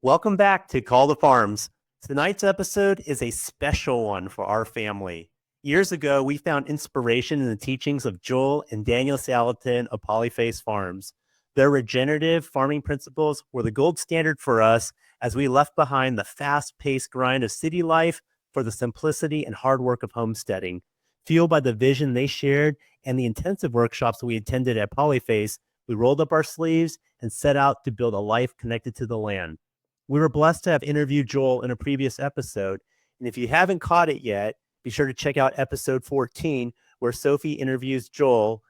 Welcome back to Call the Farms. Tonight's episode is a special one for our family. Years ago, we found inspiration in the teachings of Joel and Daniel Salatin of Polyface Farms. Their regenerative farming principles were the gold standard for us as we left behind the fast-paced grind of city life for the simplicity and hard work of homesteading. Fueled by the vision they shared and the intensive workshops we attended at Polyface, we rolled up our sleeves and set out to build a life connected to the land. We were blessed to have interviewed Joel in a previous episode. And if you haven't caught it yet, be sure to check out episode 14, where Sophie interviews Joel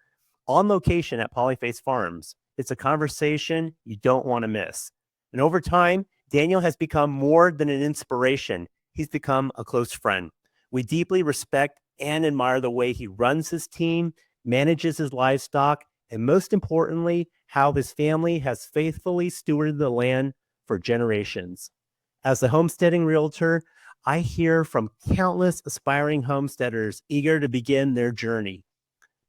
on location at Polyface Farms. It's a conversation you don't want to miss. And over time, Daniel has become more than an inspiration. He's become a close friend. We deeply respect and admire the way he runs his team, manages his livestock, and most importantly, how his family has faithfully stewarded the land for generations. As a homesteading realtor, I hear from countless aspiring homesteaders eager to begin their journey.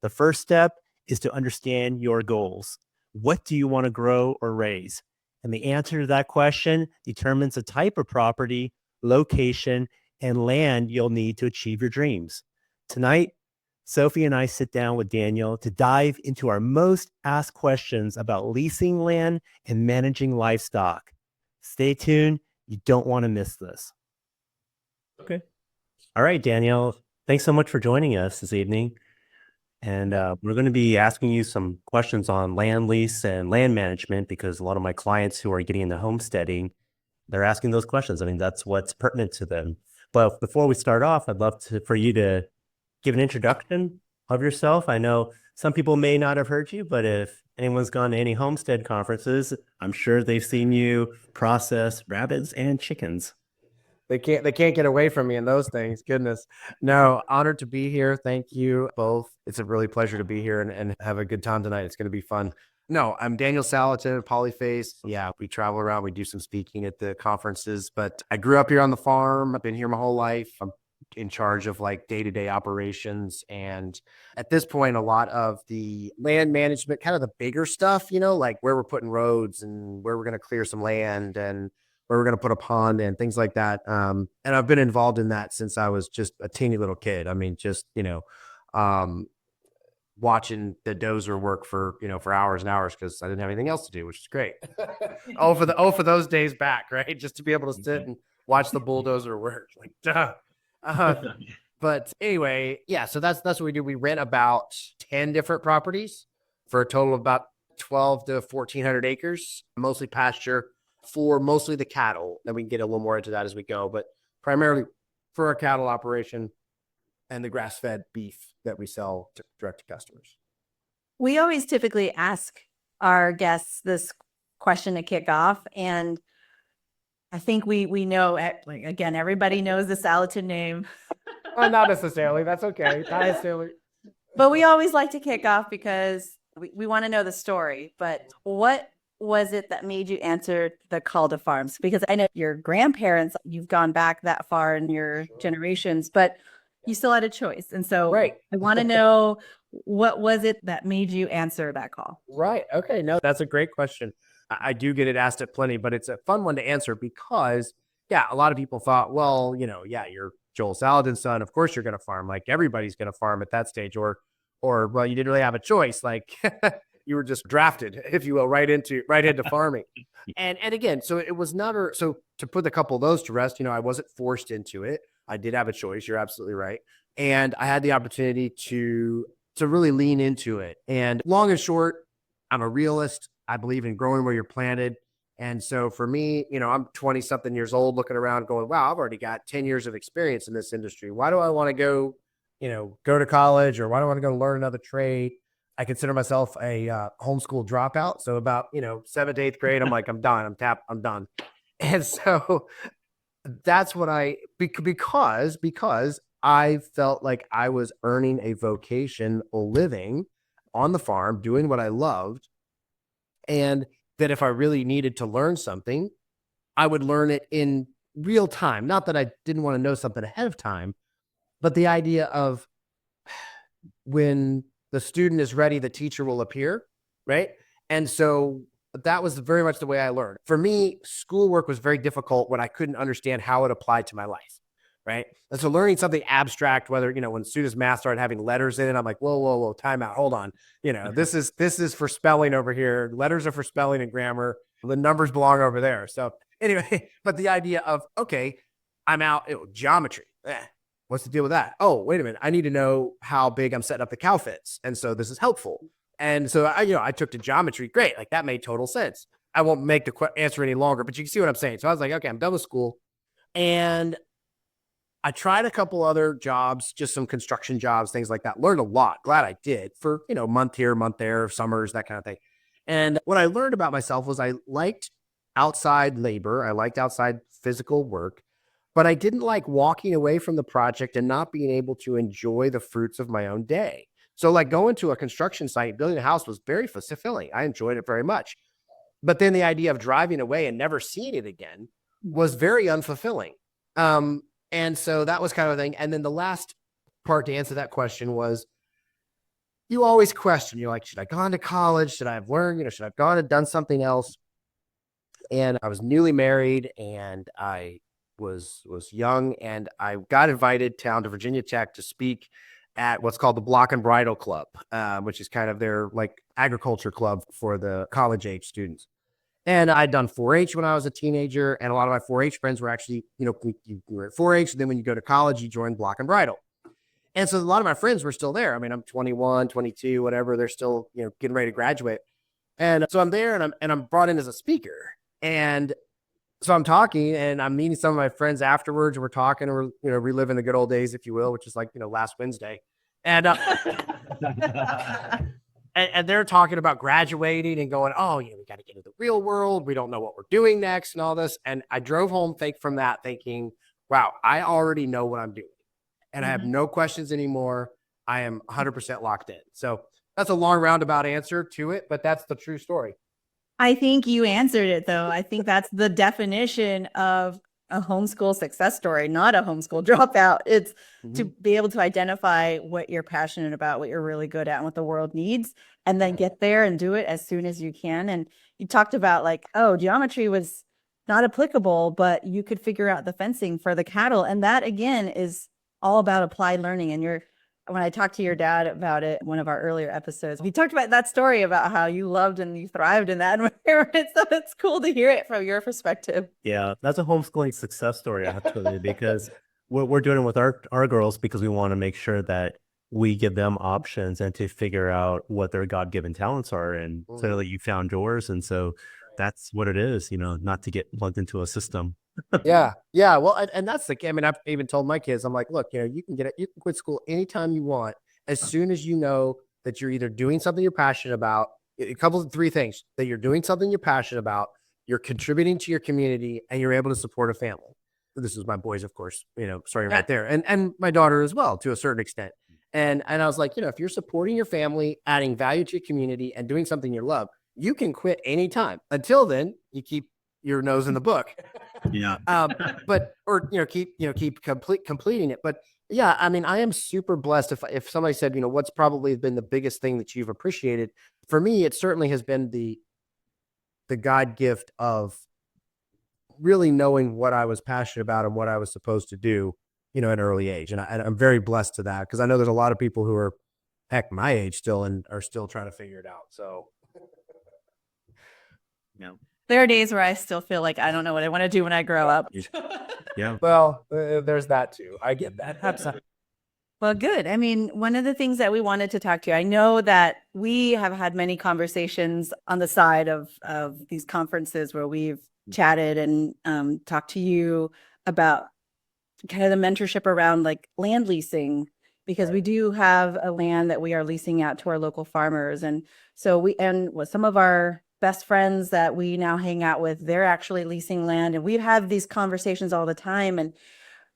The first step is to understand your goals. What do you want to grow or raise? And the answer to that question determines the type of property, location, and land you'll need to achieve your dreams. Tonight, Sophie and I sit down with Daniel to dive into our most asked questions about leasing land and managing livestock. Stay tuned. You don't want to miss this. Okay. All right, Daniel. Thanks so much for joining us this evening. And we're going to be asking you some questions on land lease and land management because a lot of my clients who are getting into homesteading, they're asking those questions. I mean, that's what's pertinent to them. But before we start off, I'd love for you to give an introduction of yourself. I know some people may not have heard you, but if anyone's gone to any homestead conferences, I'm sure they've seen you process rabbits and chickens. They can't get away from me in those things. Goodness. No, honored to be here. Thank you both. It's a really pleasure to be here and have a good time tonight. It's going to be fun. No, I'm Daniel Salatin, Polyface. Yeah, we travel around. We do some speaking at the conferences, but I grew up here on the farm. I've been here my whole life. I'm in charge of like day-to-day operations. And at this point, a lot of the land management, kind of the bigger stuff, like where we're putting roads and where we're going to clear some land and where we're going to put a pond and things like that. And I've been involved in that since I was just a teeny little kid. I mean, just, watching the dozer work for hours and hours because I didn't have anything else to do, which is great. for those days back, right? Just to be able to sit and watch the bulldozer work, like, duh. But anyway, yeah. So that's what we do. We rent about 10 different properties for a total of about 12 to 1,400 acres, mostly pasture for mostly the cattle. Then we can get a little more into that as we go, but primarily for our cattle operation and the grass-fed beef that we sell direct to customers. We always typically ask our guests this question to kick off, and I think we know, like, again, everybody knows the Salatin name. Not necessarily. That's okay. Not necessarily. But we always like to kick off because we want to know the story. But what was it that made you answer the call to farms? Because I know your grandparents, you've gone back that far in your generations, but you still had a choice. And so right. I want to know, what was it that made you answer that call? Right. Okay. No, that's a great question. I do get it asked at plenty, but it's a fun one to answer because, yeah, a lot of people thought, well, you're Joel Salatin's son. Of course you're going to farm. Like everybody's going to farm at that stage, or, well, you didn't really have a choice. Like you were just drafted, if you will, right into farming. And again, so it was not, so to put a couple of those to rest, I wasn't forced into it. I did have a choice. You're absolutely right. And I had the opportunity to really lean into it. And long and short, I'm a realist. I believe in growing where you're planted. And so for me, I'm 20 something years old looking around going, wow, I've already got 10 years of experience in this industry. Why do I want to go to college, or why do I want to go learn another trade? I consider myself a homeschool dropout. So about, 7th to 8th grade, I'm like, I'm done. I'm done. And so that's what because I felt like I was earning a vocation, a living on the farm, doing what I loved. And that if I really needed to learn something, I would learn it in real time. Not that I didn't want to know something ahead of time, but the idea of when the student is ready, the teacher will appear, right? And so that was very much the way I learned. For me, schoolwork was very difficult when I couldn't understand how it applied to my life. Right. And so learning something abstract, whether, when students math started having letters in it, I'm like, whoa, time out. Hold on. This is for spelling over here. Letters are for spelling and grammar. The numbers belong over there. So anyway, but the idea of, okay, I'm out, geometry. What's the deal with that? Oh, wait a minute. I need to know how big I'm setting up the cow fence. And so this is helpful. And so I took to geometry. Great. Like that made total sense. I won't make the answer any longer, but you can see what I'm saying. So I was like, okay, I'm done with school. And I tried a couple other jobs, just some construction jobs, things like that. Learned a lot. Glad I did for, month here, month there, summers, that kind of thing. And what I learned about myself was I liked outside labor. I liked outside physical work, but I didn't like walking away from the project and not being able to enjoy the fruits of my own day. So like going to a construction site, building a house was very fulfilling. I enjoyed it very much. But then the idea of driving away and never seeing it again was very unfulfilling. And so that was kind of a thing. And then the last part to answer that question was, you always question, you're like, should I have gone to college? Should I have learned, should I have gone and done something else? And I was newly married and I was young, and I got invited down to Virginia Tech to speak at what's called the Block and Bridle Club, which is kind of their like agriculture club for the college age students. And I'd done 4-H when I was a teenager, and a lot of my 4-H friends were actually, you were at 4-H, and then when you go to college, you join Block and Bridle. And so a lot of my friends were still there. I mean, I'm 21, 22, whatever. They're still, getting ready to graduate. And so I'm there, and I'm brought in as a speaker. And so I'm talking, and I'm meeting some of my friends afterwards, and we're talking, and we're, reliving the good old days, if you will, which is like, last Wednesday. And and they're talking about graduating and going, oh, we got to get into the real world. We don't know what we're doing next and all this. And I drove home from that thinking, wow, I already know what I'm doing. And I have no questions anymore. I am 100% locked in. So that's a long roundabout answer to it, but that's the true story. I think you answered it, though. I think that's the definition of a homeschool success story, not a homeschool dropout. It's to be able to identify what you're passionate about, what you're really good at, and what the world needs, and then get there and do it as soon as you can. And you talked about like, oh, geometry was not applicable, but you could figure out the fencing for the cattle. And that, again, is all about applied learning. And when I talked to your dad about it, one of our earlier episodes, he talked about that story about how you loved and you thrived in that environment. So it's cool to hear it from your perspective. Yeah, that's a homeschooling success story, actually, because we're doing it with our girls because we want to make sure that we give them options and to figure out what their God-given talents are. And clearly you found yours. And so that's what it is, not to get plugged into a system. Yeah. Well, and that's I've even told my kids, I'm like, look, you can quit school anytime you want, as soon as you know that you're either doing something you're passionate about, three things: that you're doing something you're passionate about, you're contributing to your community, and you're able to support a family. This is my boys, of course, starting right there, and my daughter as well, to a certain extent. And I was like, if you're supporting your family, adding value to your community, and doing something you love, you can quit anytime. Until then, you keep your nose in the book. Yeah. Keep completing it. But yeah, I am super blessed. If somebody said, what's probably been the biggest thing that you've appreciated, for me, it certainly has been the God gift of really knowing what I was passionate about and what I was supposed to do, at an early age. And I'm very blessed to that, because I know there's a lot of people who are my age still and are still trying to figure it out. So yeah. There are days where I still feel like I don't know what I want to do when I grow up. Yeah. Well, there's that too. I get that. Well, good. One of the things that we wanted to talk to you, I know that we have had many conversations on the side of these conferences where we've chatted and talked to you about kind of the mentorship around like land leasing, because we do have a land that we are leasing out to our local farmers. And so with some of our best friends that we now hang out with, they're actually leasing land, and we have these conversations all the time, and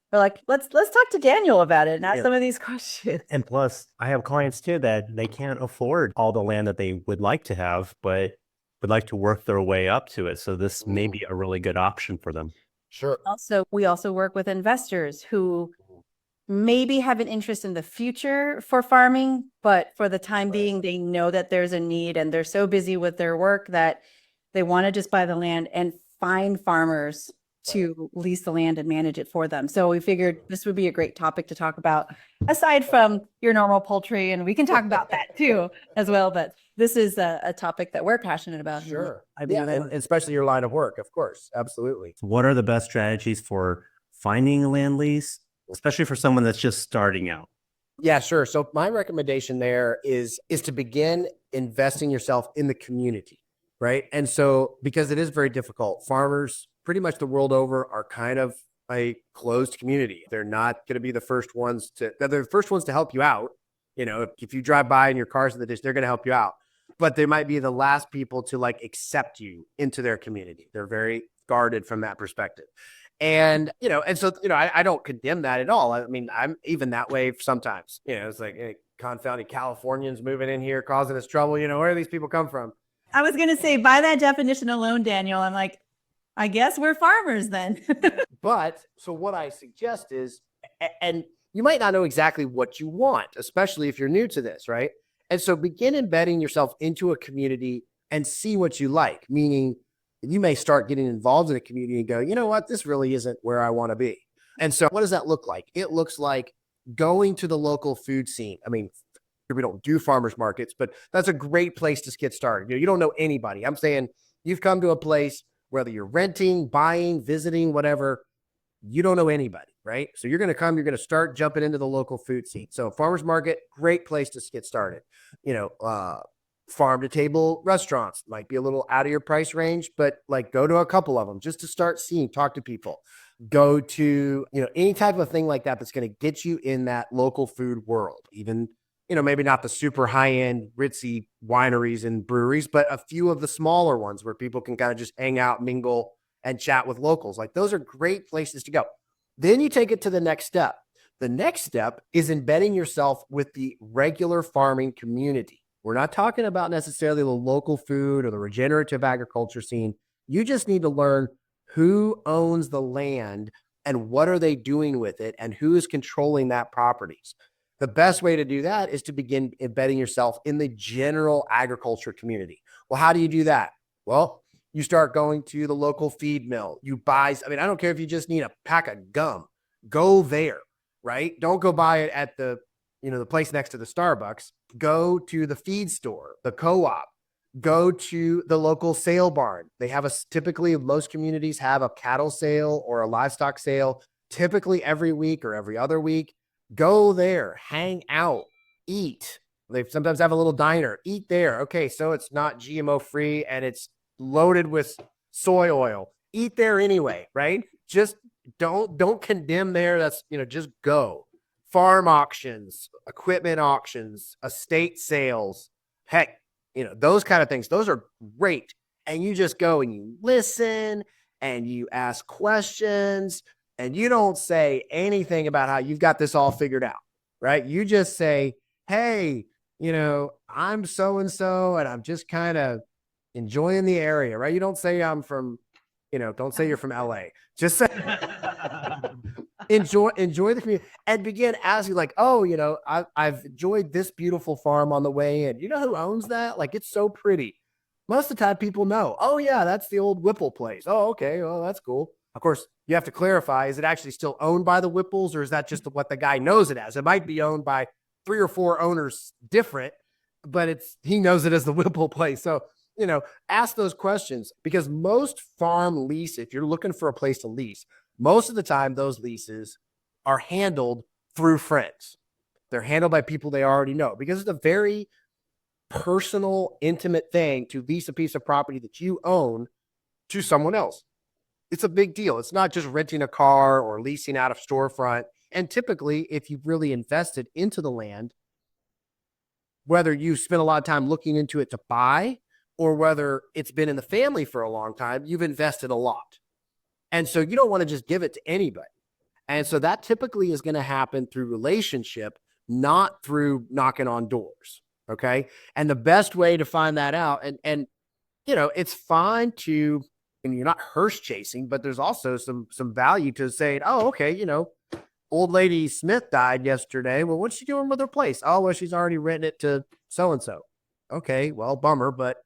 we're like, let's talk to Daniel about it and ask some of these questions. And plus, I have clients too that they can't afford all the land that they would like to have, but would like to work their way up to it. So this may be a really good option for them. Sure. We also work with investors who maybe have an interest in the future for farming, but for the time being, they know that there's a need, and they're so busy with their work that They want to just buy the land and find farmers to lease the land and manage it for them. So we figured this would be a great topic to talk about, aside from your normal poultry, and we can talk about that too as well. But this is a topic that we're passionate about. Sure. I mean, Yeah, and especially your line of work, of course. Absolutely. what are the best strategies for finding a land lease, especially for someone that's just starting out? Yeah, sure. So my recommendation there is to begin investing yourself in the community, right? And so because it is very difficult, farmers pretty much the world over are kind of a closed community. They're not going to be the first ones they're the first ones to help you out. You know, if you drive by and your car's in the ditch, they're going to help you out. But they might be the last people to like accept you into their community. They're very guarded from that perspective. And, you know, and so, you know, I don't condemn that at all. I mean, I'm even that way sometimes. You know, it's like, hey, confounded Californians moving in here, causing us trouble. You know, where do these people come from? I was going to say, by that definition alone, Daniel, I'm like, I guess we're farmers then. But so what I suggest is, and you might not know exactly what you want, especially if you're new to this, right? And so begin embedding yourself into a community and see what you like, meaning you may start getting involved in a community and go, you know what, this really isn't where I want to be. And so what does that look like? It looks like going to the local food scene. I mean, we don't do farmers markets, but that's a great place to get started. You know, you don't know anybody. I'm saying you've come to a place, whether you're renting, buying, visiting, whatever, you don't know anybody, right? So you're going to start jumping into the local food scene. So farmers market, great place to get started. You know, farm to table restaurants might be a little out of your price range, but like go to a couple of them just to start seeing, talk to people, go to, you know, any type of thing like that that's going to get you in that local food world. Even, you know, maybe not the super high end ritzy wineries and breweries, but a few of the smaller ones where people can kind of just hang out, mingle, and chat with locals. Like those are great places to go. Then you take it to the next step. The next step is embedding yourself with the regular farming community. We're not talking about necessarily the local food or the regenerative agriculture scene. You just need to learn who owns the land and what are they doing with it and who is controlling that properties. The best way to do that is to begin embedding yourself in the general agriculture community. Well, how do you do that? Well, you start going to the local feed mill. You buy, I mean, I don't care if you just need a pack of gum, go there, right? Don't go buy it at the, you know, the place next to the Starbucks. Go to the feed store, the co-op, go to the local sale barn. They have typically most communities have a cattle sale or a livestock sale, typically every week or every other week. Go there, hang out, eat. They sometimes have a little diner, eat there. Okay, so it's not GMO free and it's loaded with soy oil. Eat there anyway, right? Just don't condemn there. That's, you know, just go. Farm auctions, equipment auctions, estate sales, heck, you know, those kind of things. Those are great. And you just go and you listen and you ask questions and you don't say anything about how you've got this all figured out, right? You just say, hey, you know, I'm so-and-so and I'm just kind of enjoying the area, right? You don't say I'm from, you know, don't say you're from LA. Just say enjoy the community and begin asking like, oh, you know, I've enjoyed this beautiful farm on the way in. You know who owns that? Like, it's so pretty. Most of the time people know, oh yeah, that's the old Whipple place. Oh, okay. Oh, that's cool. Of course, you have to clarify, is it actually still owned by the Whipples or is that just what the guy knows it as? It might be owned by 3 or 4 owners different, but he knows it as the Whipple place. So, you know, ask those questions because most farm lease, if you're looking for a place to lease, most of the time those leases are handled through friends. They're handled by people they already know because it's a very personal, intimate thing to lease a piece of property that you own to someone else. It's a big deal. It's not just renting a car or leasing out a storefront. And typically, if you've really invested into the land, whether you spend a lot of time looking into it to buy or whether it's been in the family for a long time, you've invested a lot. And so you don't want to just give it to anybody. And so that typically is going to happen through relationship, not through knocking on doors. Okay. And the best way to find that out, and you know, it's fine to, and you're not hearse chasing, but there's also some value to saying, oh, okay, you know, old lady Smith died yesterday. Well, what's she doing with her place? Oh, well, she's already renting it to so-and-so. Okay, well, bummer, but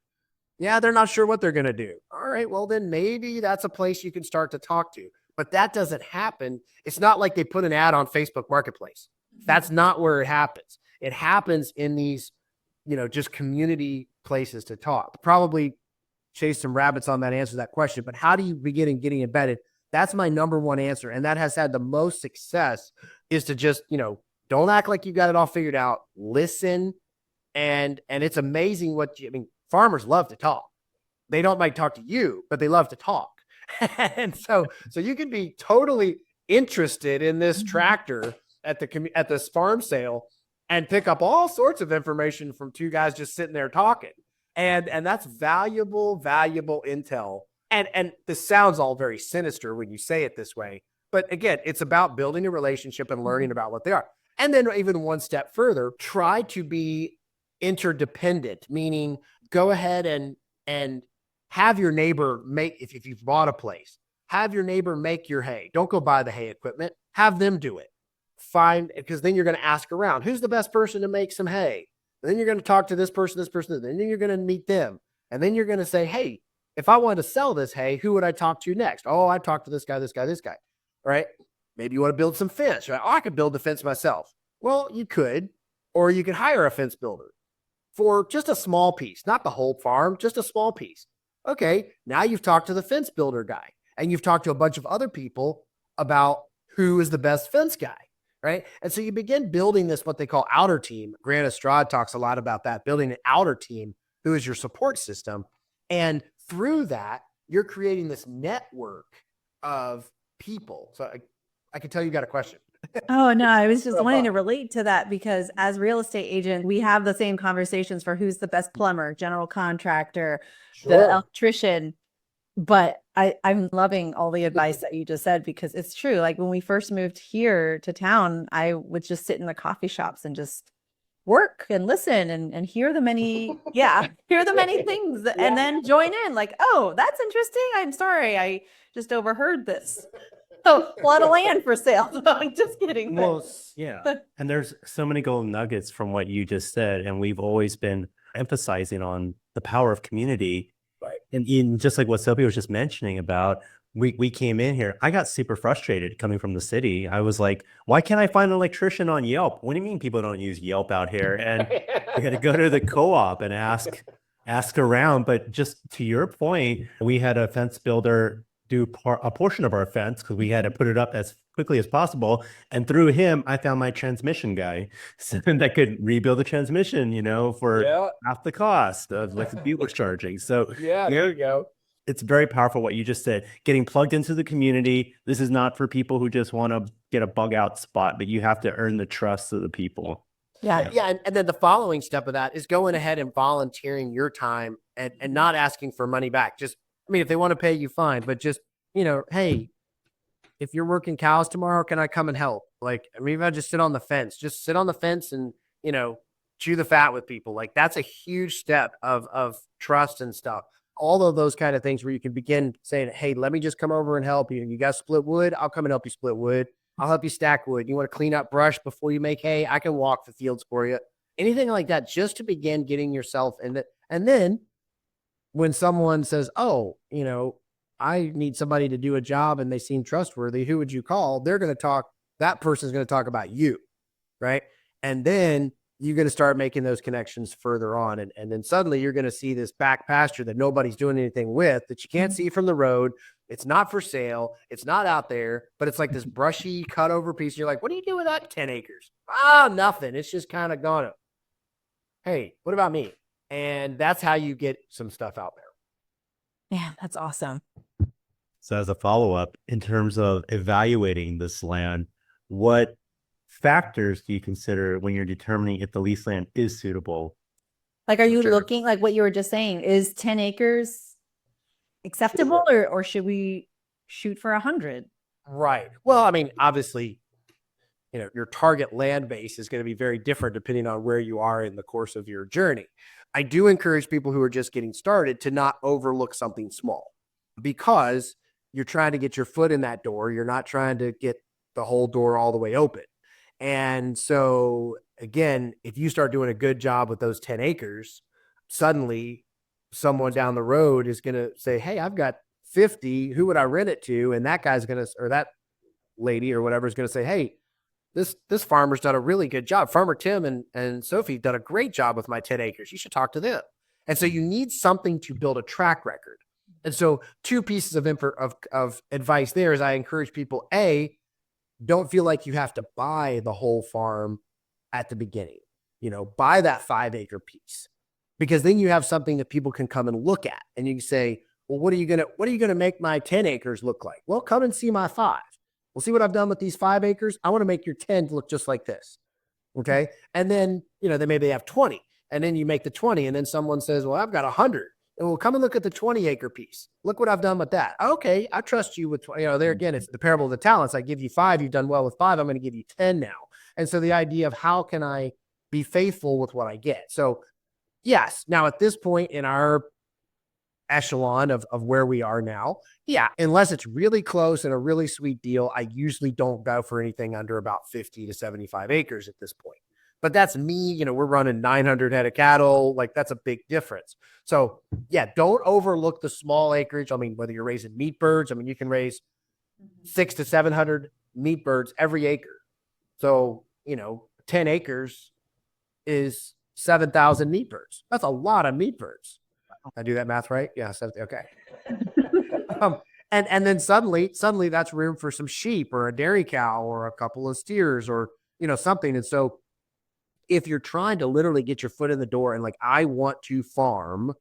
Yeah, they're not sure what they're going to do. All right, well, then maybe that's a place you can start to talk to. But that doesn't happen. It's not like they put an ad on Facebook Marketplace. That's not where it happens. It happens in these, just community places to talk. Probably chase some rabbits on that answer to that question. But how do you begin in getting embedded? That's my number one answer. And that has had the most success is to just, don't act like you got it all figured out. Listen. And it's amazing farmers love to talk. They don't like talk to you, but they love to talk. And so you can be totally interested in this tractor at the farm sale and pick up all sorts of information from two guys just sitting there talking. And that's valuable intel. And this sounds all very sinister when you say it this way. But again, it's about building a relationship and learning about what they are. And then even one step further, try to be interdependent, meaning go ahead and have your neighbor if you've bought a place, have your neighbor make your hay. Don't go buy the hay equipment. Have them do it. Because then you're going to ask around, who's the best person to make some hay? And then you're going to talk to this person, and then you're going to meet them. And then you're going to say, hey, if I wanted to sell this hay, who would I talk to next? Oh, I talked to this guy. Right? Maybe you want to build some fence, right? Oh, I could build the fence myself. Well, you could, or you could hire a fence builder for just a small piece, not the whole farm, just a small piece. Okay, now you've talked to the fence builder guy, and you've talked to a bunch of other people about who is the best fence guy, right? And so you begin building this, what they call outer team. Grant Estrada talks a lot about that, building an outer team who is your support system. And through that, you're creating this network of people. So I can tell you got a question. Oh, no, I was just wanting to relate to that because as real estate agents, we have the same conversations for who's the best plumber, general contractor, the electrician. But I'm loving all the advice that you just said because it's true. Like when we first moved here to town, I would just sit in the coffee shops and just work and listen and hear the many things and then join in like, oh, that's interesting. I'm sorry. I just overheard this. Oh, a lot of land for sale. I'm just kidding. Well, yeah. And there's so many golden nuggets from what you just said. And we've always been emphasizing on the power of community. Right. And just like what Sophie was just mentioning about, we came in here. I got super frustrated coming from the city. I was like, why can't I find an electrician on Yelp? What do you mean people don't use Yelp out here? And we had to go to the co-op and ask around. But just to your point, we had a fence builder do a portion of our fence because we had to put it up as quickly as possible. And through him, I found my transmission guy that could rebuild the transmission, for half the cost of like the Buick was charging. So there you go. It's very powerful what you just said. Getting plugged into the community. This is not for people who just want to get a bug out spot, but you have to earn the trust of the people. Yeah. And then the following step of that is going ahead and volunteering your time and not asking for money back. If they want to pay you, fine. But just, hey, if you're working cows tomorrow, can I come and help? Like, if I just sit on the fence and, chew the fat with people. Like that's a huge step of trust and stuff. All of those kind of things where you can begin saying, hey, let me just come over and help you. You got to split wood. I'll come and help you split wood. I'll help you stack wood. You want to clean up brush before you make hay? I can walk the fields for you. Anything like that, just to begin getting yourself in it. And then when someone says, oh, I need somebody to do a job and they seem trustworthy, who would you call? That person's going to talk about you, right? And then you're going to start making those connections further on. And then suddenly you're going to see this back pasture that nobody's doing anything with, that you can't see from the road. It's not for sale. It's not out there, but it's like this brushy cut over piece. You're like, what do you do with that 10 acres? Nothing. It's just kind of gone. Hey, what about me? And that's how you get some stuff out there. Yeah, that's awesome. So as a follow-up, in terms of evaluating this land, what factors do you consider when you're determining if the lease land is suitable? Like, are you looking, like what you were just saying, is 10 acres acceptable or should we shoot for 100? Right. Well, obviously, your target land base is going to be very different depending on where you are in the course of your journey. I do encourage people who are just getting started to not overlook something small because you're trying to get your foot in that door. You're not trying to get the whole door all the way open. And so again, if you start doing a good job with those 10 acres, suddenly someone down the road is going to say, hey, I've got 50. Who would I rent it to? And that guy's going to, or that lady or whatever is going to say, hey, this farmer's done a really good job. Farmer Tim and Sophie done a great job with my 10 acres. You should talk to them. And so you need something to build a track record. And so 2 pieces of advice there is I encourage people, A, don't feel like you have to buy the whole farm at the beginning. Buy that 5-acre piece, because then you have something that people can come and look at, and you can say, well, what are you going to make my 10 acres look like? Well, come and see my 5. We'll see what I've done with these 5 acres. I want to make your 10 look just like this. Okay. And then, then maybe they have 20, and then you make the 20, and then someone says, well, I've got 100. And we'll come and look at the 20-acre piece. Look what I've done with that. Okay. I trust you with 20. There again, it's the parable of the talents. I give you 5. You've done well with 5. I'm going to give you 10 now. And so the idea of how can I be faithful with what I get? So yes. Now at this point in our echelon of where we are now, yeah, unless it's really close and a really sweet deal, I usually don't go for anything under about 50 to 75 acres at this point. But that's me. We're running 900 head of cattle. Like, that's a big difference. So yeah, don't overlook the small acreage. I mean, whether you're raising meat birds, you can raise 600 to 700 meat birds every acre. So 10 acres is 7,000 meat birds. That's a lot of meat birds. I do that math right? Yeah. Okay. And then suddenly that's room for some sheep or a dairy cow or a couple of steers or, something. And so if you're trying to literally get your foot in the door and like, I want to farm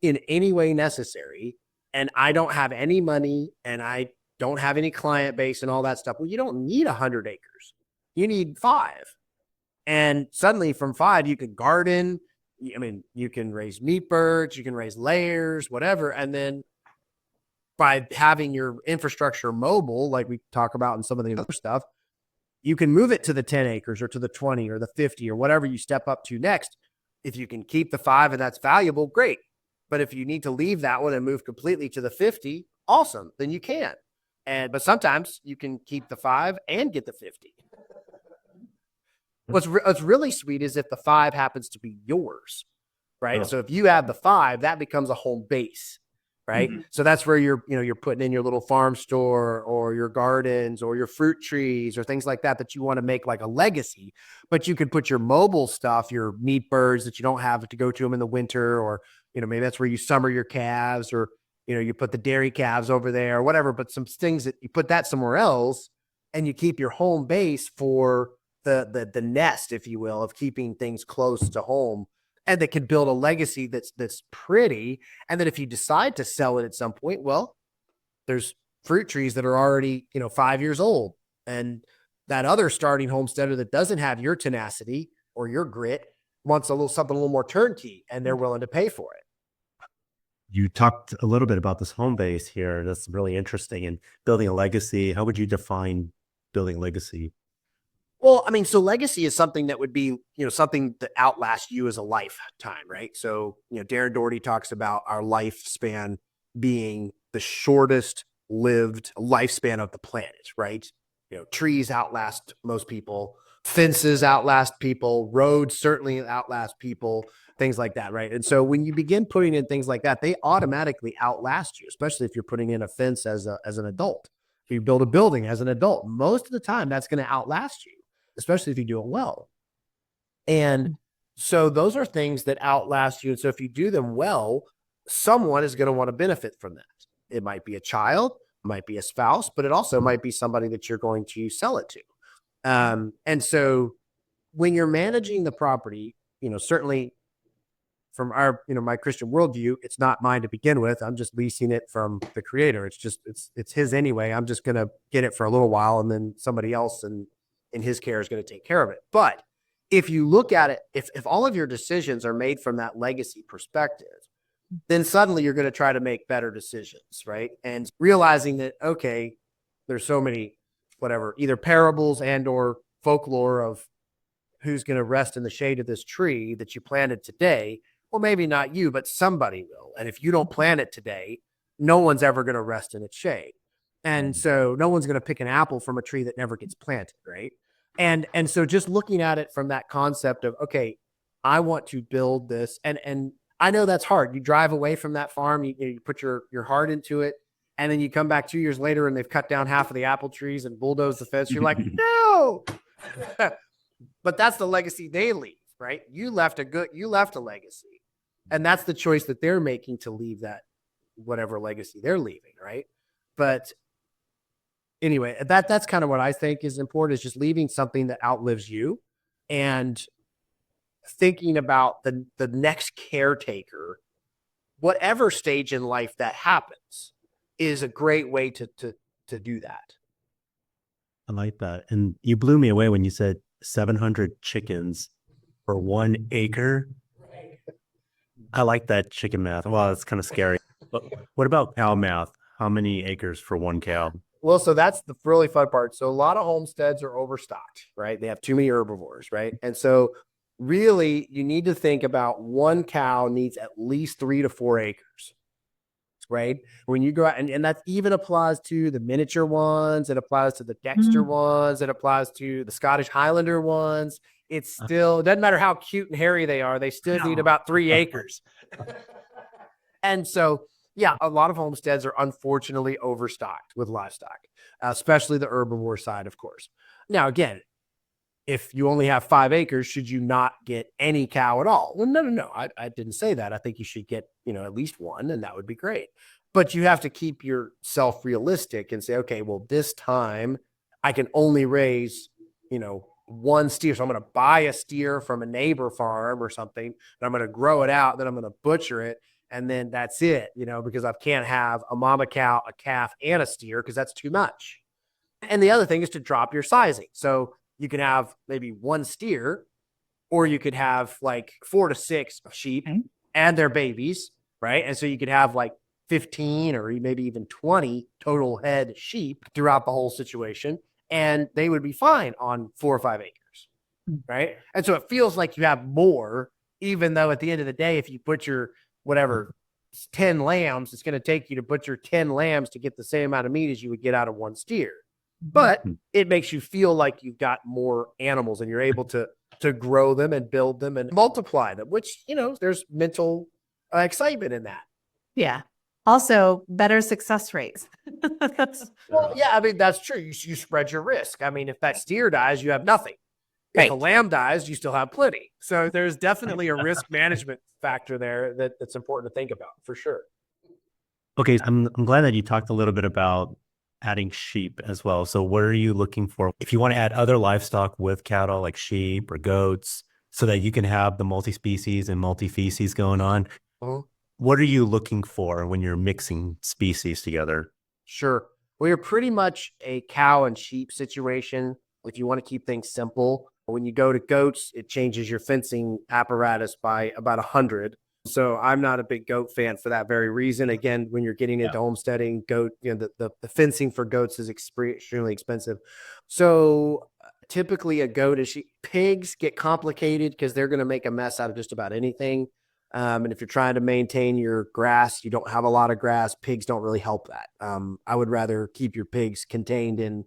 in any way necessary, and I don't have any money and I don't have any client base and all that stuff. Well, you don't need 100 acres. You need 5. And suddenly from 5, you can garden. You can raise meat birds, you can raise layers, whatever. And then by having your infrastructure mobile, like we talk about in some of the other stuff, you can move it to the 10 acres or to the 20 or the 50 or whatever you step up to next. If you can keep the 5 and that's valuable, great. But if you need to leave that one and move completely to the 50, awesome, then you can. But sometimes you can keep the 5 and get the 50. What's really sweet is if the 5 happens to be yours, right? Oh. So if you have the 5, that becomes a home base, right? Mm-hmm. So that's where you're putting in your little farm store or your gardens or your fruit trees or things like that you want to make like a legacy. But you could put your mobile stuff, your meat birds that you don't have to go to them in the winter, or maybe that's where you summer your calves, or you put the dairy calves over there or whatever. But some things that you put that somewhere else, and you keep your home base for the nest, if you will, of keeping things close to home, and that can build a legacy that's pretty. And then if you decide to sell it at some point, well, there's fruit trees that are already 5 years old, and that other starting homesteader that doesn't have your tenacity or your grit wants something a little more turnkey, and they're willing to pay for it. You talked a little bit about this home base here. That's really interesting. And building a legacy, how would you define building a legacy? Well, so legacy is something that would be, something that outlasts you as a lifetime, right? So, Darren Doherty talks about our lifespan being the shortest lived lifespan of the planet, right? Trees outlast most people, fences outlast people, roads certainly outlast people, things like that, right? And so when you begin putting in things like that, they automatically outlast you, especially if you're putting in a fence as an adult. If you build a building as an adult, most of the time that's going to outlast you, especially if you do it well. And so those are things that outlast you. And so if you do them well, someone is going to want to benefit from that. It might be a child, might be a spouse, but it also might be somebody that you're going to sell it to. And so when you're managing the property, certainly from our, my Christian worldview, it's not mine to begin with. I'm just leasing it from the creator. It's his anyway. I'm just going to get it for a little while, and then somebody else in his care is going to take care of it. But if you look at it, if all of your decisions are made from that legacy perspective, then suddenly you're going to try to make better decisions, right? And realizing that, okay, there's so many, either parables and or folklore of who's going to rest in the shade of this tree that you planted today. Well, maybe not you, but somebody will. And if you don't plant it today, no one's ever going to rest in its shade. And so no one's going to pick an apple from a tree that never gets planted, right? And so just looking at it from that concept of, okay, I want to build this. And I know that's hard. You drive away from that farm, you put your heart into it, and then you come back 2 years later and they've cut down half of the apple trees and bulldozed the fence. You're like, no. But that's the legacy they leave, right? You left a legacy. And that's the choice that they're making to leave that whatever legacy they're leaving, right? But anyway, that's kind of what I think is important, is just leaving something that outlives you, and thinking about the next caretaker, whatever stage in life that happens, is a great way to do that. I like that. And you blew me away when you said 700 chickens for 1 acre. I like that chicken math. Well, it's kind of scary. But what about cow math? How many acres for 1 cow? Well, so that's the really fun part. So a lot of homesteads are overstocked, right? They have too many herbivores, right? And so really you need to think about 1 cow needs at least 3 to 4 acres, right? When you go out, and that even applies to the miniature ones, it applies to the Dexter ones, it applies to the Scottish Highlander ones. It doesn't matter how cute and hairy they are, they still need about 3 acres. And so, yeah, a lot of homesteads are unfortunately overstocked with livestock, especially the herbivore side, of course. Now, again, if you only have 5 acres, should you not get any cow at all? Well, no. I didn't say that. I think you should get, at least 1, and that would be great. But you have to keep yourself realistic and say, okay, well, this time I can only raise, 1 steer. So I'm going to buy a steer from a neighbor farm or something, and I'm going to grow it out, then I'm going to butcher it, and then that's it, because I can't have a mama cow, a calf, and a steer, because that's too much. And the other thing is to drop your sizing. So you can have maybe 1 steer, or you could have like 4 to 6 sheep and their babies, right? And so you could have like 15 or maybe even 20 total head sheep throughout the whole situation, and they would be fine on 4 or 5 acres, right? And so it feels like you have more, even though at the end of the day, if you butcher whatever 10 lambs, it's going to take you to butcher 10 lambs to get the same amount of meat as you would get out of 1 steer. But it makes you feel like you've got more animals, and you're able to grow them and build them and multiply them, which, there's mental excitement in that. Yeah. Also, better success rates. Well, yeah, I mean, that's true. You spread your risk. I mean, if that steer dies, you have nothing. If Right. the lamb dies, you still have plenty. So there's definitely a risk management factor there that's important to think about, for sure. Okay, I'm glad that you talked a little bit about adding sheep as well. So what are you looking for? If you want to add other livestock with cattle, like sheep or goats, so that you can have the multi-species and multi-feces going on, what are you looking for when you're mixing species together? Sure. Well, you're pretty much a cow and sheep situation if you want to keep things simple. When you go to goats, it changes your fencing apparatus by about 100. So I'm not a big goat fan for that very reason. Again, when you're getting into homesteading, goat, the fencing for goats is extremely expensive. So typically a goat is sheep. Pigs get complicated because they're going to make a mess out of just about anything. And if you're trying to maintain your grass, you don't have a lot of grass, pigs don't really help that. I would rather keep your pigs contained in,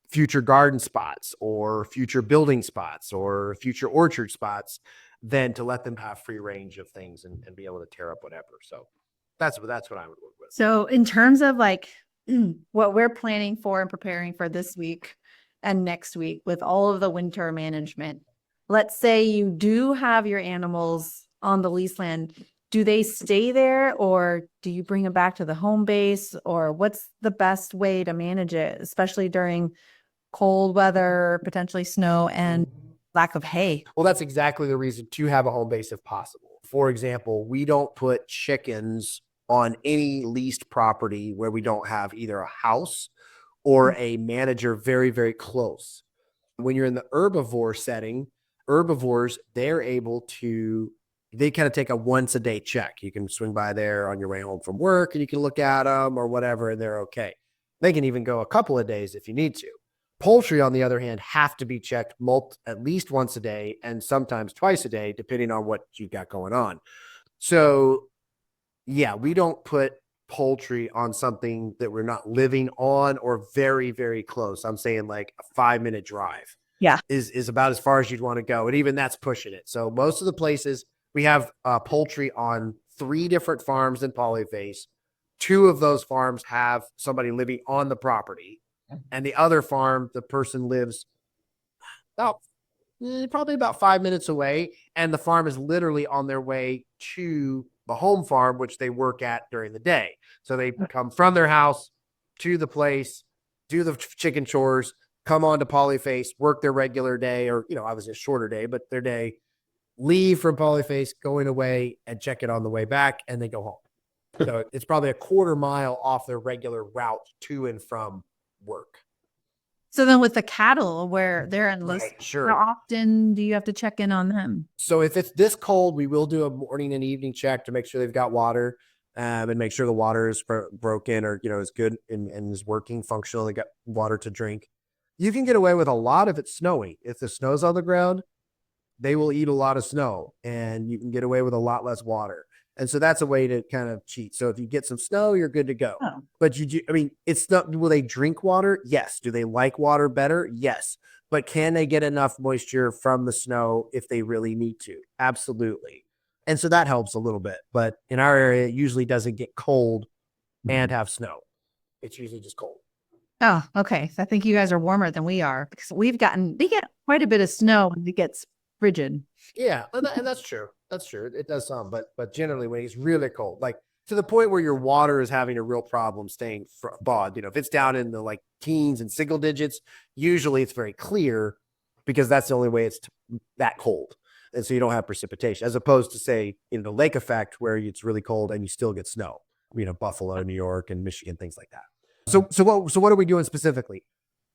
future garden spots or future building spots or future orchard spots than to let them have free range of things and be able to tear up whatever. So that's what I would work with. So in terms of like what we're planning for and preparing for this week and next week with all of the winter management, let's say you do have your animals on the lease land. Do they stay there, or do you bring them back to the home base, or what's the best way to manage it, especially during cold weather, potentially snow, and lack of hay? Well, that's exactly the reason to have a home base if possible. For example, we don't put chickens on any leased property where we don't have either a house or a manager very, very close. When you're in the herbivore setting, herbivores, they kind of take a once a day check. You can swing by there on your way home from work and you can look at them or whatever, and they're okay. They can even go a couple of days if you need to. Poultry, on the other hand, have to be checked at least once a day and sometimes twice a day, depending on what you've got going on. So, yeah, we don't put poultry on something that we're not living on or very, very close. I'm saying like a 5-minute drive. Yeah. Is about as far as you'd want to go. And even that's pushing it. So most of the places We have poultry on 3 different farms in Polyface. 2 of those farms have somebody living on the property, and the other farm, the person lives about probably about 5 minutes away, and the farm is literally on their way to the home farm, which they work at during the day. So they come from their house to the place, do the chicken chores, come on to Polyface, work their regular day, or, obviously a shorter day, but their day, leave from Polyface, going away and check it on the way back, and they go home. So it's probably a quarter mile off their regular route to and from work. So then with the cattle where they're in low, Sure. how often do you have to check in on them? So if it's this cold, we will do a morning and evening check to make sure they've got water, and make sure the water is broken or, is good and is working, functional. They got water to drink. You can get away with a lot if it's snowing. If the snow's on the ground, they will eat a lot of snow, and you can get away with a lot less water. And so that's a way to kind of cheat. So if you get some snow, you're good to go. Oh. But it's not, will they drink water? Yes. Do they like water better? Yes. But can they get enough moisture from the snow if they really need to? Absolutely. And so that helps a little bit. But in our area, it usually doesn't get cold and have snow. It's usually just cold. Oh, okay. So I think you guys are warmer than we are because they get quite a bit of snow and it gets frigid. Yeah, and that's true. That's true. It does some, but generally when it's really cold, like to the point where your water is having a real problem staying thawed, if it's down in the teens and single digits, usually it's very clear because that's the only way it's that cold. And so you don't have precipitation, as opposed to, say, the lake effect where it's really cold and you still get snow, Buffalo, New York, and Michigan, things like that. So what are we doing specifically?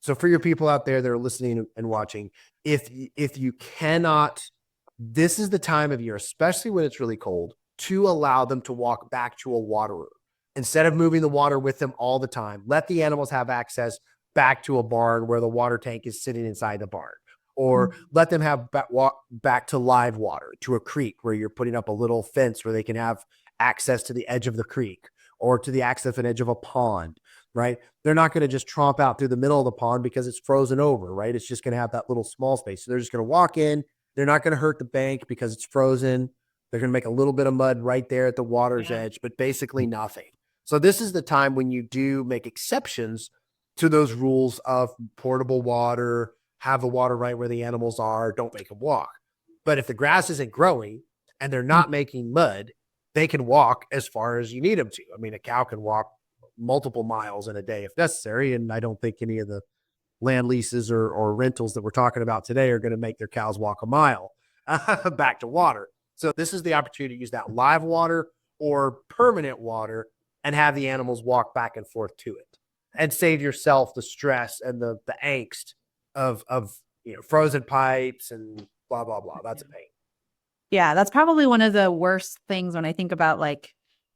So for your people out there that are listening and watching, if you cannot, this is the time of year, especially when it's really cold, to allow them to walk back to a waterer. Instead of moving the water with them all the time, let the animals have access back to a barn where the water tank is sitting inside the barn. Or let them have back to live water, to a creek where you're putting up a little fence where they can have access to the edge of the creek or to the access and edge of a pond, right? They're not going to just tromp out through the middle of the pond because it's frozen over, right? It's just going to have that little small space. So they're just going to walk in. They're not going to hurt the bank because it's frozen. They're going to make a little bit of mud right there at the water's edge, but basically nothing. So this is the time when you do make exceptions to those rules of portable water, have the water right where the animals are, don't make them walk. But if the grass isn't growing and they're not making mud, they can walk as far as you need them to. A cow can walk multiple miles in a day if necessary. And I don't think any of the land leases or rentals that we're talking about today are going to make their cows walk a mile back to water. So this is the opportunity to use that live water or permanent water and have the animals walk back and forth to it and save yourself the stress and the angst of frozen pipes and blah, blah, blah. That's a pain. Yeah, that's probably one of the worst things when I think about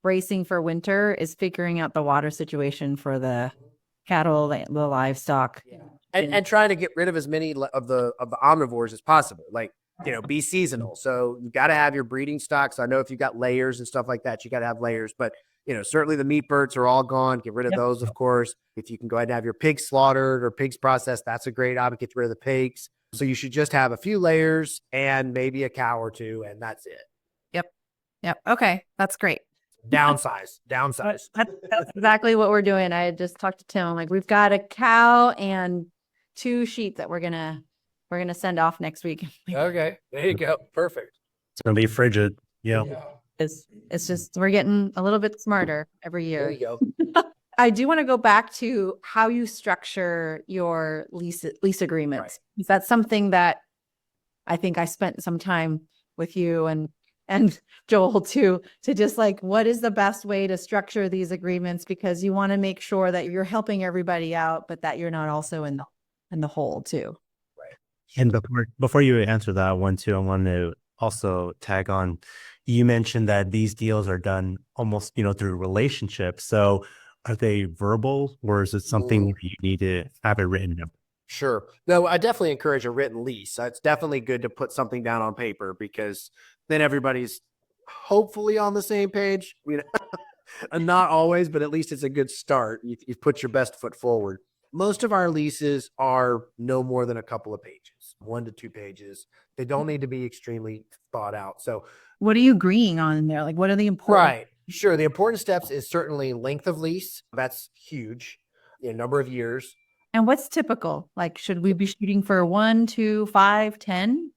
bracing for winter is figuring out the water situation for the cattle, the livestock. Yeah. And trying to get rid of as many of the omnivores as possible. Be seasonal. So you've got to have your breeding stocks. I know if you've got layers and stuff like that, you got to have layers, but certainly the meat birds are all gone. Get rid of those, of course. If you can go ahead and have your pigs slaughtered or pigs processed, that's a great option. Get rid of the pigs. So you should just have a few layers and maybe a cow or two, and that's it. Yep. Okay. That's great. Downsize. That's exactly what we're doing. I had just talked to Tim. We've got a cow and 2 sheep that we're gonna send off next week. Okay. There you go. Perfect. It's going to be frigid. Yeah. It's just we're getting a little bit smarter every year. There you go. I do want to go back to how you structure your lease agreements. Right. That's something that I think I spent some time with you and Joel to just what is the best way to structure these agreements, because you want to make sure that you're helping everybody out, but that you're not also in the hole too. Right. And before you answer that one too, I want to also tag on. You mentioned that these deals are done almost, through relationships. So are they verbal, or is it something where you need to have it written up? Sure. No, I definitely encourage a written lease. It's definitely good to put something down on paper because then everybody's hopefully on the same page. And not always, but at least it's a good start. You put your best foot forward. Most of our leases are no more than a couple of pages, 1 to 2 pages. They don't need to be extremely thought out. So, What are you agreeing on in there? Like, what are the important? right. Sure. The important steps is certainly length of lease. That's huge. Number of years. And what's typical? Like, should we be shooting for 1, 2, 5, 10?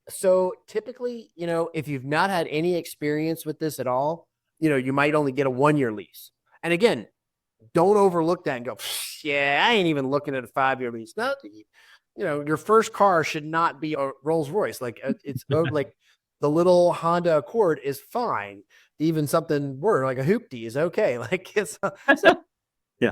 So typically, if you've not had any experience with this at all, you might only get a 1-year lease. And again, don't overlook that and go, yeah, I ain't even looking at a 5-year lease. No, your first car should not be a Rolls Royce. Like it's like the little Honda Accord is fine. Even something word like a hoopty is okay. Like it's yeah.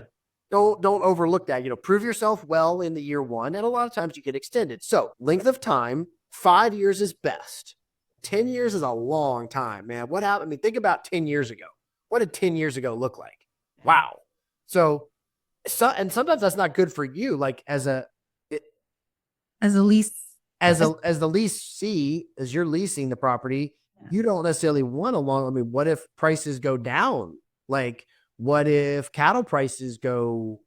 Don't overlook that. Prove yourself well in the year 1, and a lot of times you get extended. So length of time, 5 years is best. 10 years is a long time, man. What happened? I mean, think about 10 years ago. What did 10 years ago look like? Wow. So and sometimes that's not good for you. Like as the leasee, as you're leasing the property, you don't necessarily want a long. I mean, what if prices go down? Like, what if cattle prices go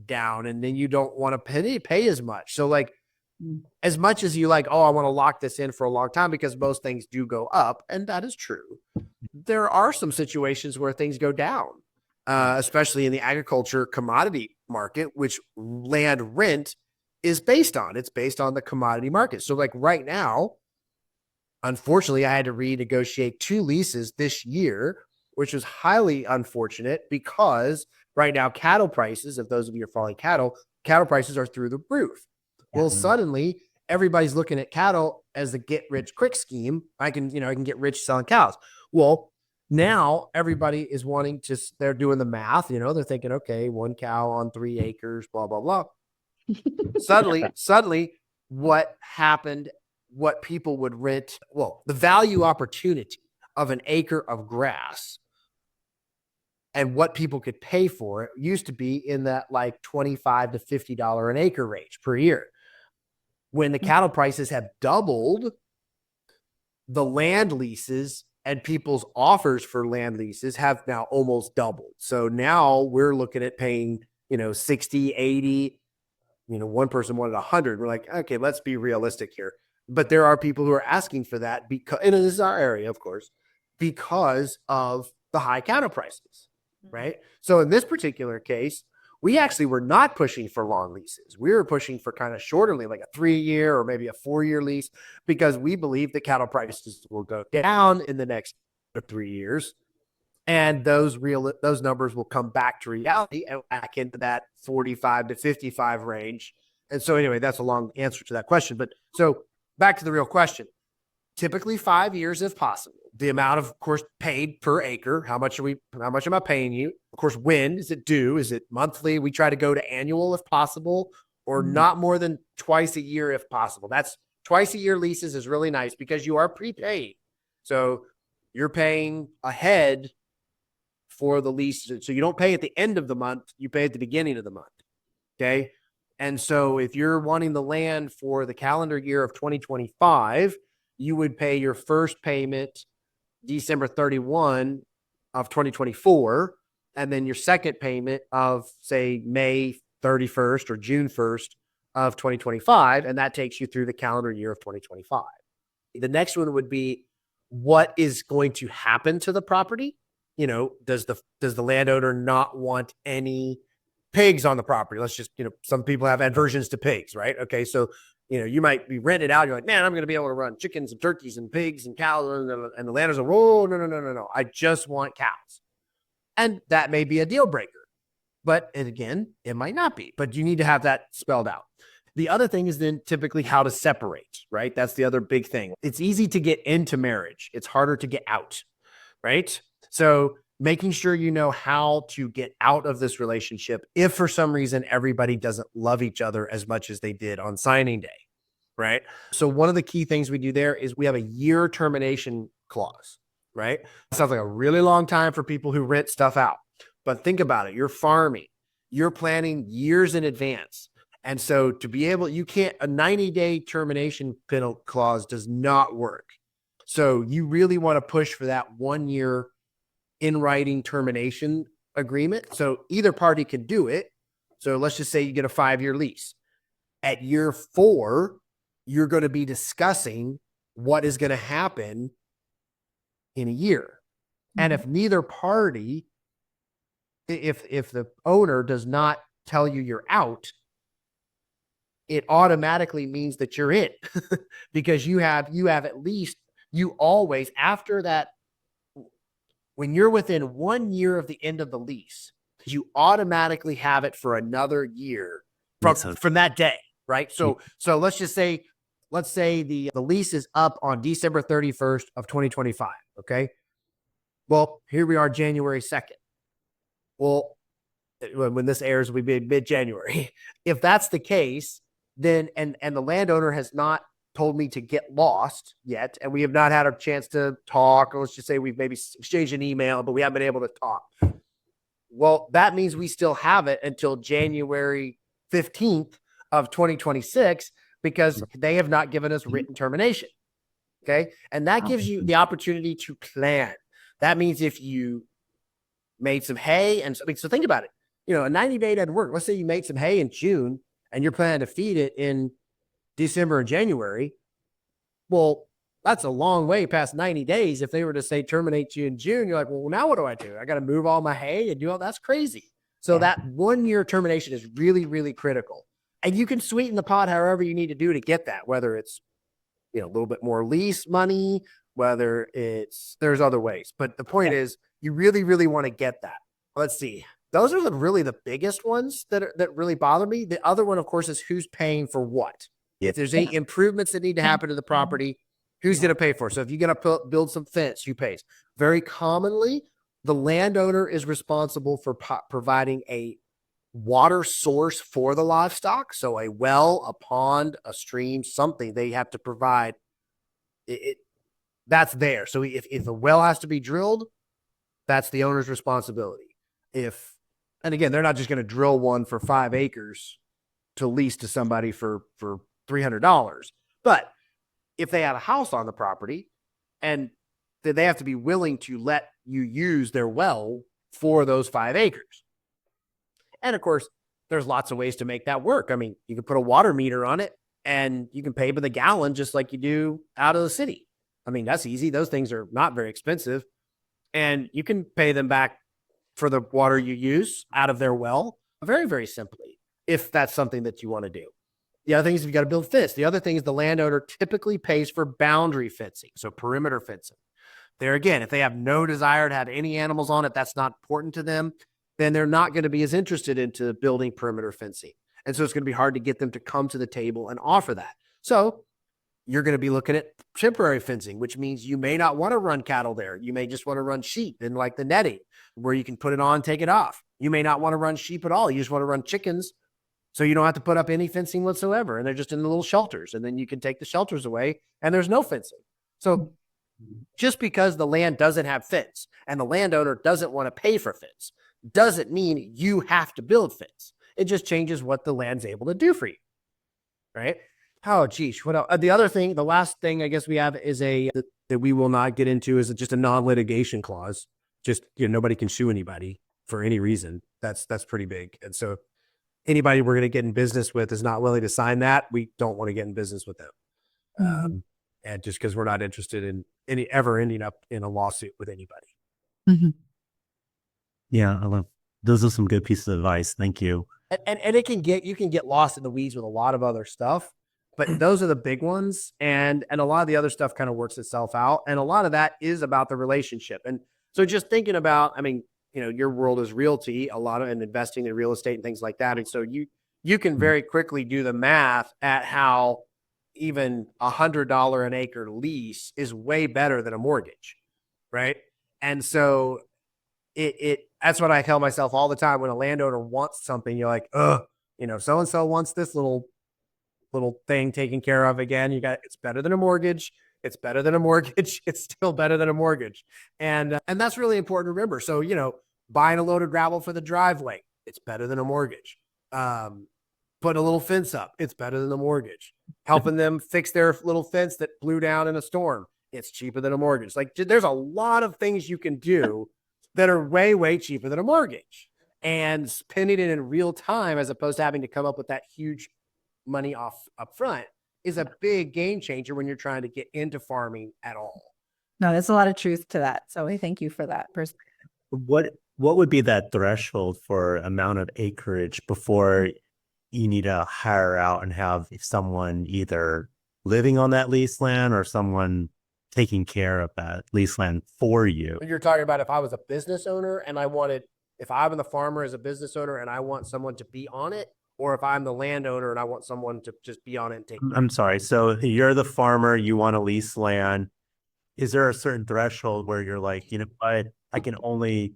down and then you don't want to pay as much? So like, as much as you like, oh, I want to lock this in for a long time because most things do go up, and that is true. There are some situations where things go down, especially in the agriculture commodity market, which land rent is based on. It's based on the commodity market. So like right now, unfortunately, I had to renegotiate 2 leases this year, which was highly unfortunate because right now cattle prices, if those of you are following cattle prices are through the roof. Well, suddenly everybody's looking at cattle as the get rich quick scheme. I can get rich selling cows. Well, now everybody is wanting to, they're doing the math, they're thinking, okay, 1 cow on 3 acres, blah, blah, blah. Suddenly what happened, what people would rent, well, the value opportunity of an acre of grass and what people could pay for it used to be in that like $25 to $50 an acre range per year. When the cattle prices have doubled, the land leases and people's offers for land leases have now almost doubled. So now we're looking at paying, 60, 80, one person wanted 100. We're like, okay, let's be realistic here. But there are people who are asking for that because, and this is our area, of course, because of the high cattle prices, right? So in this particular case, we actually were not pushing for long leases. We were pushing for kind of shorter, like a 3-year or maybe a 4-year lease, because we believe the cattle prices will go down in the next 3 years. And those numbers will come back to reality and back into that 45 to 55 range. And so anyway, that's a long answer to that question. But so back to the real question. Typically 5 years if possible. The amount of course, paid per acre. How much am I paying you? Of course, when is it due? Is it monthly? We try to go to annual if possible, or not more than twice a year if possible. That's twice a year leases is really nice because you are prepaid. So you're paying ahead for the lease. So you don't pay at the end of the month, you pay at the beginning of the month. Okay. And so if you're wanting the land for the calendar year of 2025, you would pay your first payment December 31 of 2024, and then your second payment of say May 31st or June 1st of 2025. And that takes you through the calendar year of 2025. The next one would be what is going to happen to the property. Does the landowner not want any pigs on the property? Let's just, some people have aversions to pigs, right? Okay. So, you might be rented out. You're like, man, I'm going to be able to run chickens and turkeys and pigs and cows. And the landowner's like, oh, no. I just want cows. And that may be a deal breaker. But again, it might not be. But you need to have that spelled out. The other thing is then typically how to separate, right? That's the other big thing. It's easy to get into marriage. It's harder to get out, right? So making sure you know how to get out of this relationship if for some reason everybody doesn't love each other as much as they did on signing day, right? So one of the key things we do there is we have a year termination clause, right? Sounds like a really long time for people who rent stuff out. But think about it. You're farming. You're planning years in advance. And so to be able, a 90-day termination penalty clause does not work. So you really want to push for that 1 year in writing termination agreement. So either party can do it. So let's just say you get a 5-year lease. At year 4, you're going to be discussing what is going to happen in a year. And if neither party, if the owner does not tell you you're out, it automatically means that you're in because you have at least, you always, after that, when you're within 1 year of the end of the lease, you automatically have it for another year from that day, right? So let's just say, the lease is up on December 31st of 2025. Okay. Well, here we are, January 2nd. Well, when this airs, we be mid-January. If that's the case, then, and the landowner has not told me to get lost yet, and we have not had a chance to talk, or let's just say we've maybe exchanged an email, but we haven't been able to talk. Well, that means we still have it until January 15th of 2026 because they have not given us written termination. Okay. And that gives you the opportunity to plan. That means if you made some hay, and so think about it, a 90-day doesn't work. Let's say you made some hay in June and you're planning to feed it in December and January. Well, that's a long way past 90 days. If they were to say terminate you in June, you're like, well, now what do? I got to move all my hay and do all that's crazy. So that 1 year termination is really, really critical. And you can sweeten the pot however you need to do to get that, whether it's, a little bit more lease money, whether there's other ways. But the point is, you really, really want to get that. Let's see. Those are really the biggest ones that really bother me. The other one, of course, is who's paying for what. If there's any improvements that need to happen to the property, who's going to pay for it? So if you're going to build some fence, who pays? Very commonly, the landowner is responsible for providing a water source for the livestock. So a well, a pond, a stream, something they have to provide. That's there. So if a well has to be drilled, that's the owner's responsibility. And again, they're not just going to drill one for 5 acres to lease to somebody for $300. But if they had a house on the property, and they have to be willing to let you use their well for those 5 acres. And of course, there's lots of ways to make that work. I mean, you can put a water meter on it and you can pay by the gallon just like you do out of the city. I mean, that's easy. Those things are not very expensive. And you can pay them back for the water you use out of their well very, very simply, if that's something that you want to do. The other thing is you've got to build fence. The other thing is the landowner typically pays for boundary fencing, so perimeter fencing. There again, if they have no desire to have any animals on it, that's not important to them, then they're not going to be as interested into building perimeter fencing. And so it's going to be hard to get them to come to the table and offer that. So you're going to be looking at temporary fencing, which means you may not want to run cattle there. You may just want to run sheep and like the netting where you can put it on, take it off. You may not want to run sheep at all. You just want to run chickens. So you don't have to put up any fencing whatsoever. And they're just in the little shelters. And then you can take the shelters away and there's no fencing. So just because the land doesn't have fence and the landowner doesn't want to pay for fence doesn't mean you have to build fence. It just changes what the land's able to do for you. Right? Oh, geez. What else? The last thing I guess we have is that we will not get into is just a non-litigation clause. Just, nobody can sue anybody for any reason. That's pretty big. And so anybody we're going to get in business with is not willing to sign that, we don't want to get in business with them. And just because we're not interested in ever ending up in a lawsuit with anybody. Mm-hmm. Yeah, I love those are some good pieces of advice. Thank you. And you can get lost in the weeds with a lot of other stuff, but those are the big ones. And a lot of the other stuff kind of works itself out. And a lot of that is about the relationship. And so just thinking about, your world is realty, and investing in real estate and things like that. And so you can very quickly do the math at how even $100 an acre lease is way better than a mortgage. Right. And so that's what I tell myself all the time. When a landowner wants something, you're like, so-and-so wants this little thing taken care of again. It's better than a mortgage. It's better than a mortgage. It's still better than a mortgage. And that's really important to remember. So, buying a load of gravel for the driveway, it's better than a mortgage. Put a little fence up. It's better than a mortgage. Helping them fix their little fence that blew down in a storm. It's cheaper than a mortgage. Like there's a lot of things you can do that are way, way cheaper than a mortgage. and spending it in real time as opposed to having to come up with that huge money up front is a big game changer when you're trying to get into farming at all. No, there's a lot of truth to that. So we thank you for that perspective. What would be that threshold for amount of acreage before you need to hire out and have someone either living on that lease land or someone taking care of that lease land for you? You're talking about if I was a business owner and if I'm the farmer as a business owner and I want someone to be on it, or if I'm the landowner and I want someone to just be on it and take care of it. I'm sorry. So you're the farmer, you want to lease land. Is there a certain threshold where you're like, you know what, I can only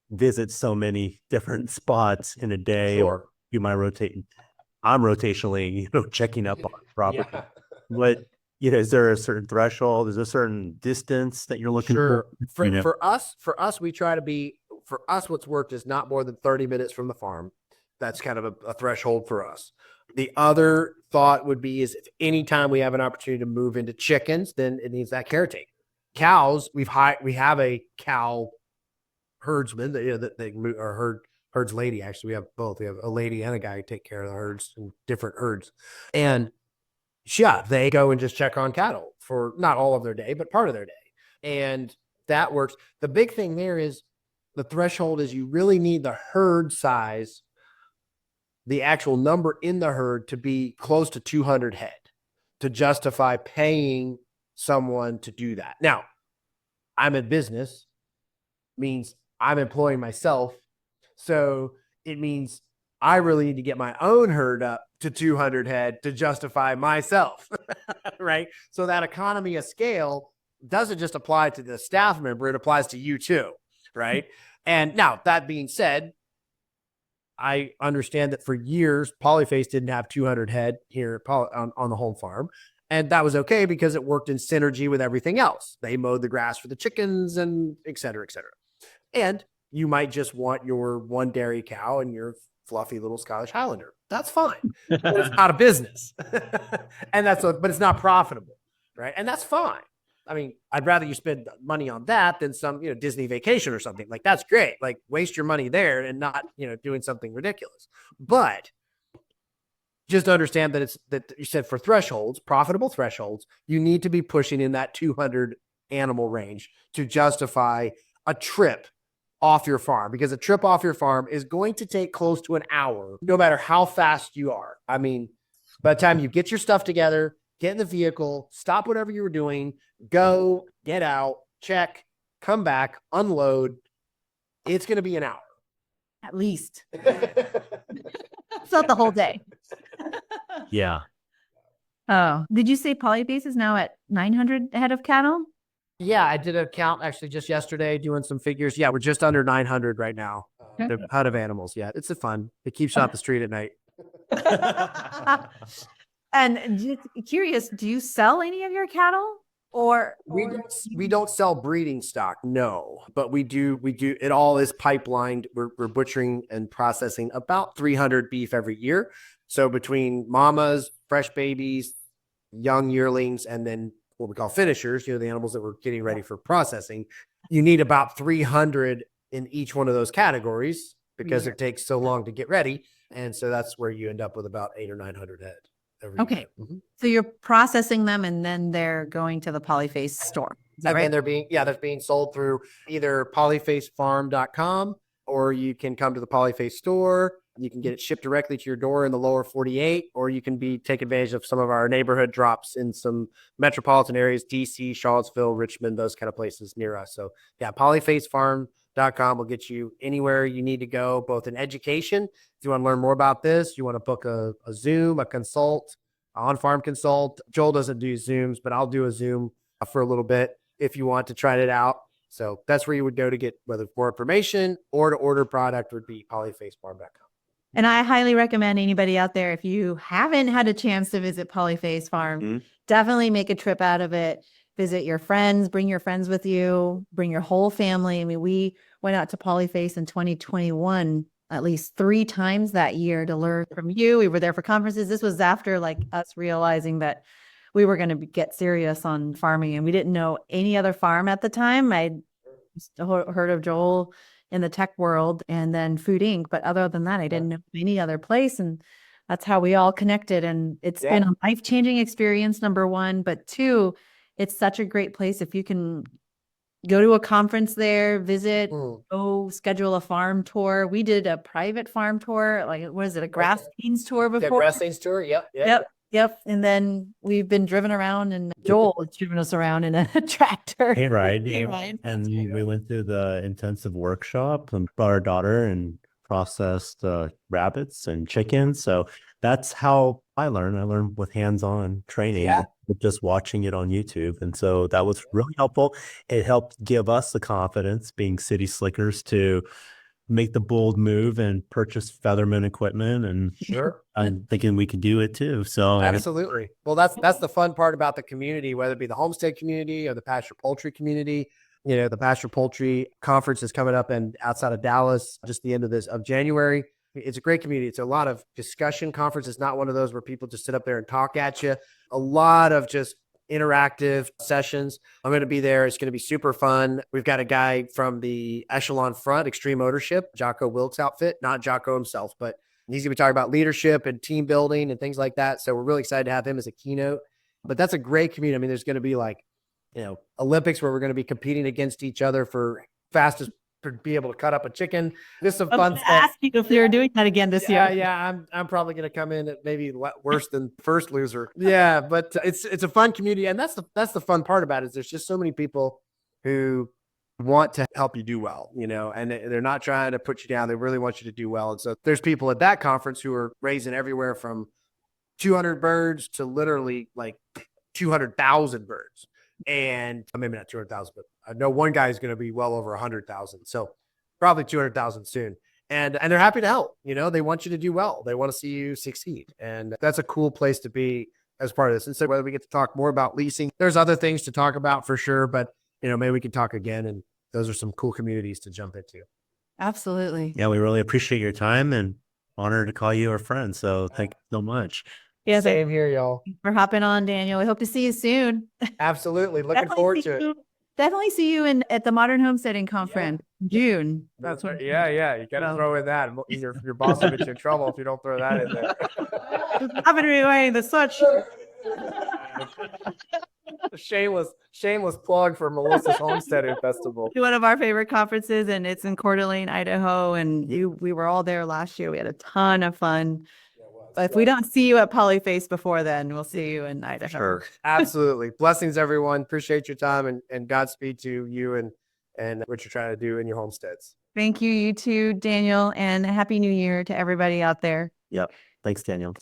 visit so many different spots in a day, or you might rotate? I'm rotationally, checking up on property. Yeah. But, is there a certain threshold? Is there a certain distance that you're looking Sure. for? For us, we try to be, for us, what's worked is not more than 30 minutes from the farm. That's kind of a threshold for us. The other thought would be is if anytime we have an opportunity to move into chickens, then it needs that caretaker. Cows, we have a cow herdsman herds lady. Actually, we have both. We have a lady and a guy who take care of the herds and different herds. And they go and just check on cattle for not all of their day, but part of their day. And that works. The big thing there is the threshold is you really need the herd size, the actual number in the herd, to be close to 200 head to justify paying someone to do that. Now, I'm in business, means I'm employing myself. So it means I really need to get my own herd up to 200 head to justify myself, right? So that economy of scale doesn't just apply to the staff member, it applies to you too, right? And now, that being said, I understand that for years, Polyface didn't have 200 head here on the home farm. And that was okay because it worked in synergy with everything else. They mowed the grass for the chickens and et cetera, et cetera. And you might just want your one dairy cow and your fluffy little Scottish Highlander. That's fine. But it's not a business. But it's not profitable, right? And that's fine. I mean, I'd rather you spend money on that than some, Disney vacation or something. Like, that's great. Like, waste your money there and not, doing something ridiculous. But just understand that you said for thresholds, profitable thresholds, you need to be pushing in that 200 animal range to justify a trip off your farm, because a trip off your farm is going to take close to an hour, no matter how fast you are. I mean, by the time you get your stuff together, get in the vehicle, stop whatever you were doing, go, get out, check, come back, unload, it's going to be an hour. At least. It's not the whole day. Yeah. Oh, did you say Polyface is now at 900 head of cattle? Yeah, I did a count actually just yesterday doing some figures. Yeah, we're just under 900 right now. The herd of animals. Yeah, it's fun. It keeps you off the street at night. And just curious, do you sell any of your cattle? We don't sell breeding stock, no, but we do. It all is pipelined. We're butchering and processing about 300 beef every year. So between mamas, fresh babies, young yearlings, and then what we call finishers, the animals that we're getting ready for processing, you need about 300 in each one of those categories because it takes so long to get ready. And so that's where you end up with about 800 or 900 head. Okay. Mm-hmm. So you're processing them and then they're going to the Polyface store. Is that right? And they're being sold through either polyfacefarm.com, or you can come to the Polyface store. You can get it shipped directly to your door in the lower 48, or you can take advantage of some of our neighborhood drops in some metropolitan areas, DC, Charlottesville, Richmond, those kind of places near us. So yeah, polyfacefarm.com will get you anywhere you need to go, both in education. If you want to learn more about this, you want to book a Zoom, a consult, on-farm consult. Joel doesn't do Zooms, but I'll do a Zoom for a little bit if you want to try it out. So that's where you would go to get whether more information or to order product would be polyfacefarm.com. And I highly recommend anybody out there, if you haven't had a chance to visit Polyface Farm, definitely make a trip out of it. Visit your friends, bring your friends with you, bring your whole family. I mean, we went out to Polyface in 2021 at least 3 times that year to learn from you. We were there for conferences. This was after us realizing that we were going to get serious on farming, and we didn't know any other farm at the time. I heard of Joel in the tech world and then Food Inc. But other than that, I didn't know any other place. And that's how we all connected. And it's been a life-changing experience, number one. But two, it's such a great place. If you can go to a conference there, visit, go schedule a farm tour. We did a private farm tour. Like, what is it? A grass stains tour before? Yeah, grass stains tour. Yep. And then we've been driven around, and Joel has driven us around in a tractor. Hayride. Hayride. And we went through the intensive workshop and brought our daughter and processed rabbits and chickens. So that's how I learned. I learned with hands-on training, with just watching it on YouTube. And so that was really helpful. It helped give us the confidence, being city slickers, to make the bold move and purchase Featherman equipment. And I'm thinking we could do it too. So absolutely. Well, that's the fun part about the community, whether it be the homestead community or the pasture poultry community. You know, the pasture poultry conference is coming up and outside of Dallas, just the end of January. It's a great community. It's a lot of discussion conference. It's not one of those where people just sit up there and talk at you. A lot of just interactive sessions. I'm going to be there. It's going to be super fun. We've got a guy from the Echelon Front, Extreme Ownership, Jocko Wilkes outfit, not Jocko himself, but he's going to be talking about leadership and team building and things like that. So we're really excited to have him as a keynote. But that's a great community. I mean, there's going to be like, you know, Olympics where we're going to be competing against each other for fastest to be able to cut up a chicken. This is some fun stuff. Ask you if they're doing that again this year. Yeah. I'm probably going to come in at maybe worse than first loser. Yeah, but it's a fun community, and that's the fun part about it. Is there's just so many people who want to help you do well, you know, and they're not trying to put you down. They really want you to do well. And so there's people at that conference who are raising everywhere from 200 birds to literally like 200,000 birds. And maybe not 200,000, but I know one guy is going to be well over 100,000. So probably 200,000 soon. And they're happy to help. You know, they want you to do well. They want to see you succeed. And that's a cool place to be as part of this. And so whether we get to talk more about leasing, there's other things to talk about for sure. But, you know, maybe we can talk again. And those are some cool communities to jump into. Absolutely. Yeah, we really appreciate your time and honored to call you our friend. So thank you so much. Yeah, Same here, y'all. for hopping on, Daniel. We hope to see you soon. Absolutely. Looking forward to it. Definitely see you at the Modern Homesteading Conference in June. That's what. Yeah. You got to throw in that. Your boss will get you in trouble if you don't throw that in there. I've been wearing the sweatshirt. Shameless plug for Melissa's Homesteading Festival. One of our favorite conferences, and it's in Coeur d'Alene, Idaho. And we were all there last year. We had a ton of fun. But if we don't see you at Polyface before then, we'll see you in Idaho. Sure. Absolutely. Blessings, everyone. Appreciate your time and Godspeed to you and what you're trying to do in your homesteads. Thank you, you too, Daniel, and Happy New Year to everybody out there. Yep. Thanks, Daniel.